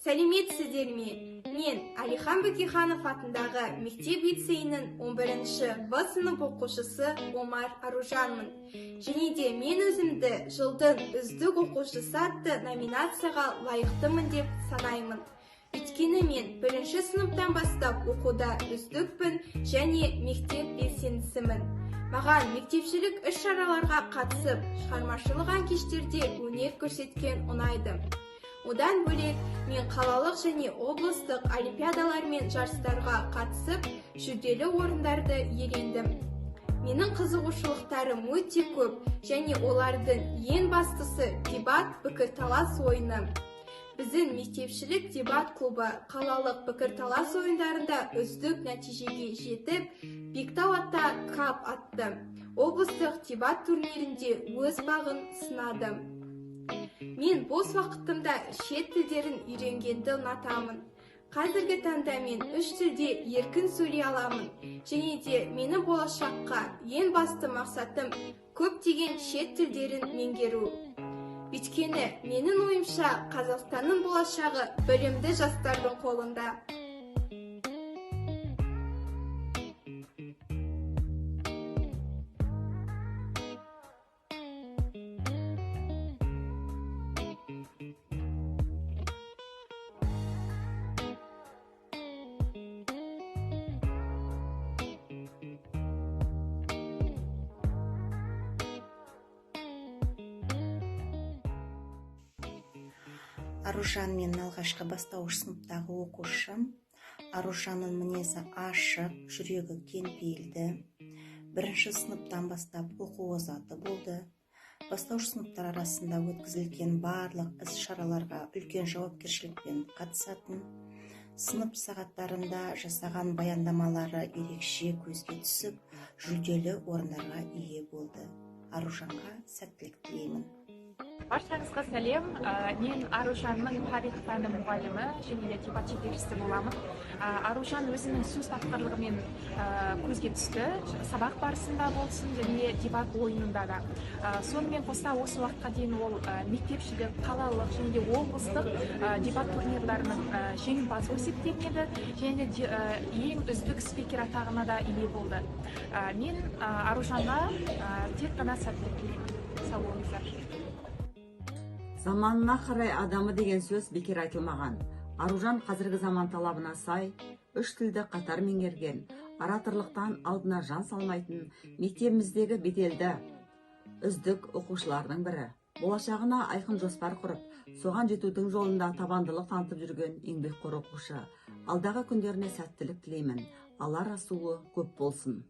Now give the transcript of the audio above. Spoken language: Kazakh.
Сәлеметсіздер ме? Мен Әлихан Бөкейханов атындағы мектеп-лицейінің 11-ші Б сынып оқушысы Омар Аружанмын. Және де мен өзімді жылдың үздік оқушысы атты номинацияға лайықтымын деп санаймын. Өйткені мен 1-ші сыныптан бастап оқуда үздікпін және мектеп белсендісімін. Маған мектепшілік іс-шараларға қатысып, шығармашылық кештерде өнер көрсеткен ұнайды. Одан бөлек, мен қалалық және облыстық олимпиадалар мен жарыстарға қатысып, жүлделі орындарды иелендім. Менің қызығушылықтарым өте көп, және олардың ең бастысы дебат пікірталас ойыны. Біздің мектепшілік дебат клубы қалалық пікірталас ойындарында үздік нәтижеге жетіп, Бектау ата кап атты. Облыстық дебат турнирінде өз бағын сынады. Мен бос уақытымда шет тілдерін үйренгенді ұнатамын. Қазіргі таңда мен 3 тілде еркін сөйлей аламын. Және де менің болашаққа ең басты мақсатым көптеген шет тілдерін меңгеру. Өйткені менің ойымша Қазақстанның болашағы білімді жастардың қолында. Аружан мен алғашқы бастауыш сыныптағы оқушым. Аружанның мінезі ашық, жүрегі кең пейілді. 1-ші сыныптан бастап оқу озаты болды. Бастауыш сыныптар арасында өткізілген барлық іс-шараларға үлкен жауапкершілікпен қатысатын. Сынып сағаттарында жасаған баяндамалары ерекше көзге түсіп, жүлделі орындарға ие болды. Аружанға сәттілік тілеймін. Баршаңызға сәлем. Мен Аружанның тарих пәні мұғалімі және де дебат жетекшісі боламын. Аружан өзінің сөз тапқырлығымен көзге түсті, сабақ барысында болсын және дебат ойынында да. Сонымен қоса осы уақытқа дейін ол мектепшілік, қалалық және де облыстық дебат турнирларының жеңімпазы есептелінеді және де ең үздік спикер атағына да ие болды. Мен Аружанға тек қана сәттілік тілеймін. Сау болыңыздар. Заманына қарай адамы деген сөз бекер айтылмаған. Аружан қазіргі заман талабына сай, 3 тілді қатар меңгерген, ораторлықтан алдына жан салмайтын мектебіміздегі беделді үздік оқушылардың бірі. Болашағына айқын жоспар құрып, соған жетудің жолында табандылық танытып жүрген еңбекқор оқушы. Алдағы күндеріне сәттілік тілеймін. Алла расулы көп болсын.